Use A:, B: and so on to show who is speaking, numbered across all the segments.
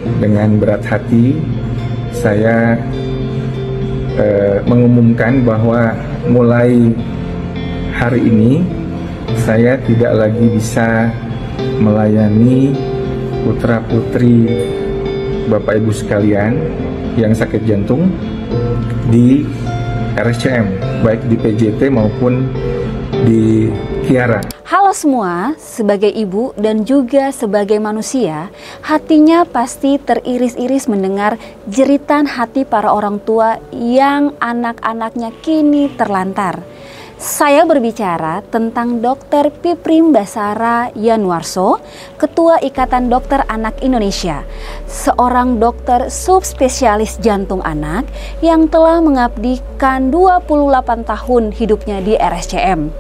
A: Dengan berat hati saya mengumumkan bahwa mulai hari ini saya tidak lagi bisa melayani putra-putri Bapak Ibu sekalian yang sakit jantung di RSCM, baik di PJT maupun di Kiara.
B: Halo semua, sebagai ibu dan juga sebagai manusia, hatinya pasti teriris-iris mendengar jeritan hati para orang tua yang anak-anaknya kini terlantar. Saya berbicara tentang Dr. Piprim Basara Yanuarso, Ketua Ikatan Dokter Anak Indonesia, seorang dokter subspesialis jantung anak yang telah mengabdikan 28 tahun hidupnya di RSCM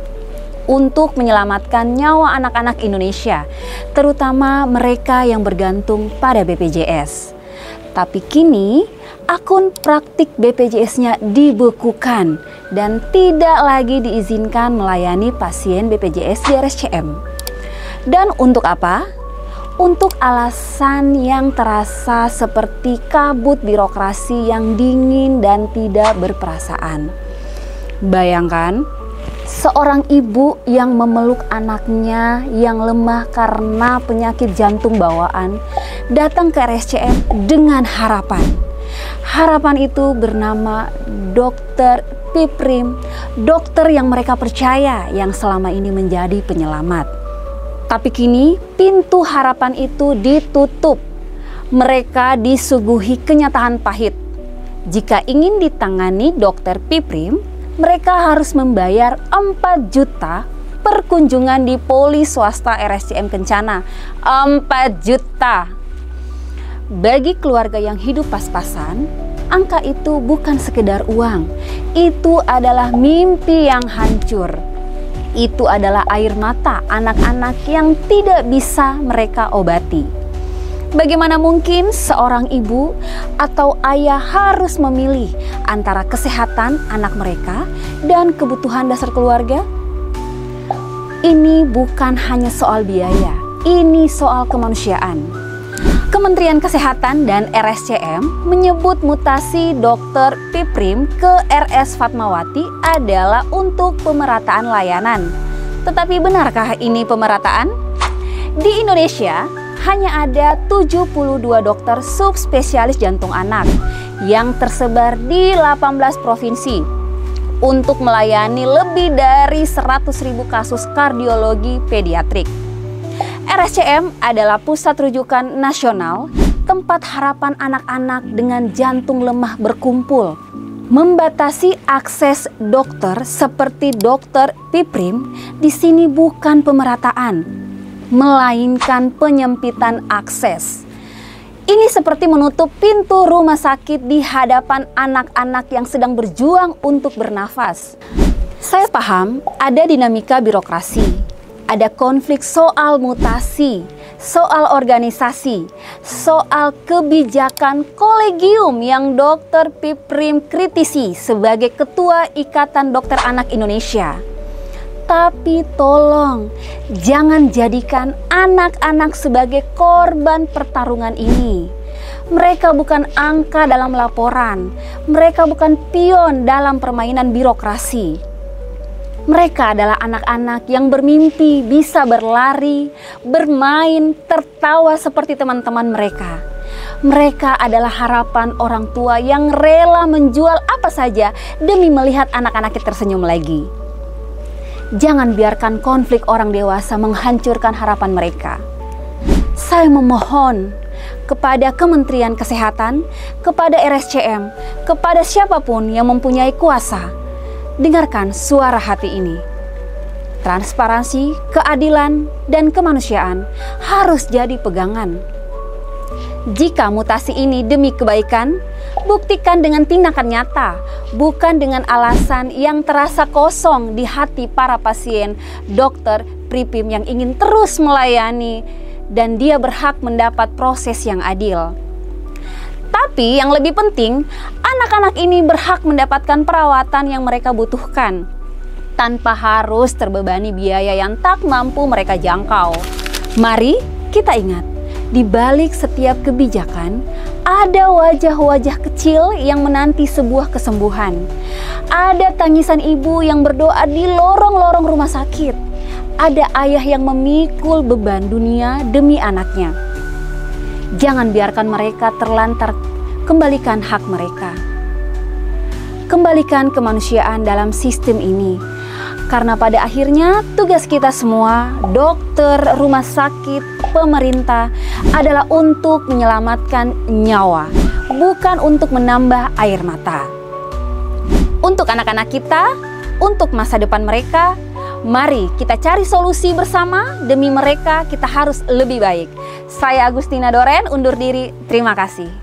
B: untuk menyelamatkan nyawa anak-anak Indonesia, terutama mereka yang bergantung pada BPJS. Tapi kini akun praktik BPJS-nya dibekukan dan tidak lagi diizinkan melayani pasien BPJS di RSCM. Dan untuk apa? Untuk alasan yang terasa seperti kabut birokrasi yang dingin dan tidak berperasaan. Bayangkan, seorang ibu yang memeluk anaknya yang lemah karena penyakit jantung bawaan datang ke RSCM dengan harapan. Harapan itu bernama Dr. Piprim, dokter yang mereka percaya yang selama ini menjadi penyelamat. Tapi kini pintu harapan itu ditutup. Mereka disuguhi kenyataan pahit. Jika ingin ditangani Dr. Piprim, mereka harus membayar 4 juta per kunjungan di poli swasta RSCM Kencana. 4 juta. Bagi keluarga yang hidup pas-pasan, angka itu bukan sekedar uang. Itu adalah mimpi yang hancur. Itu adalah air mata anak-anak yang tidak bisa mereka obati. Bagaimana mungkin seorang ibu atau ayah harus memilih antara kesehatan anak mereka dan kebutuhan dasar keluarga? Ini bukan hanya soal biaya, ini soal kemanusiaan. Kementerian Kesehatan dan RSCM menyebut mutasi Dr. Piprim ke RS Fatmawati adalah untuk pemerataan layanan. Tetapi benarkah ini pemerataan? Di Indonesia, hanya ada 72 dokter subspesialis jantung anak yang tersebar di 18 provinsi untuk melayani lebih dari 100.000 kasus kardiologi pediatrik. RSCM adalah pusat rujukan nasional, tempat harapan anak-anak dengan jantung lemah berkumpul. Membatasi akses dokter seperti Dr. Piprim di sini bukan pemerataan, melainkan penyempitan akses. Ini seperti menutup pintu rumah sakit di hadapan anak-anak yang sedang berjuang untuk bernafas. Saya paham ada dinamika birokrasi, ada konflik soal mutasi, soal organisasi, soal kebijakan kolegium yang Dr. Piprim kritisi sebagai Ketua Ikatan Dokter Anak Indonesia. Tapi tolong, jangan jadikan anak-anak sebagai korban pertarungan ini. Mereka bukan angka dalam laporan, mereka bukan pion dalam permainan birokrasi. Mereka adalah anak-anak yang bermimpi bisa berlari, bermain, tertawa seperti teman-teman mereka. Mereka adalah harapan orang tua yang rela menjual apa saja demi melihat anak-anaknya tersenyum lagi. Jangan biarkan konflik orang dewasa menghancurkan harapan mereka. Saya memohon kepada Kementerian Kesehatan, kepada RSCM, kepada siapapun yang mempunyai kuasa, dengarkan suara hati ini. Transparansi, keadilan, dan kemanusiaan harus jadi pegangan. Jika mutasi ini demi kebaikan, buktikan dengan tindakan nyata, bukan dengan alasan yang terasa kosong di hati para pasien Dr. Piprim yang ingin terus melayani dan dia berhak mendapat proses yang adil. Tapi yang lebih penting, anak-anak ini berhak mendapatkan perawatan yang mereka butuhkan tanpa harus terbebani biaya yang tak mampu mereka jangkau. Mari kita ingat, Di balik setiap kebijakan, ada wajah-wajah kecil yang menanti sebuah kesembuhan. Ada tangisan ibu yang berdoa di lorong-lorong rumah sakit. Ada ayah yang memikul beban dunia demi anaknya. Jangan biarkan mereka terlantar, kembalikan hak mereka. Kembalikan kemanusiaan dalam sistem ini. Karena pada akhirnya tugas kita semua, dokter, rumah sakit, pemerintah, adalah untuk menyelamatkan nyawa, bukan untuk menambah air mata. Untuk anak-anak kita, untuk masa depan mereka, mari kita cari solusi bersama. Demi mereka kita harus lebih baik. Saya Agustina Doren undur diri, terima kasih.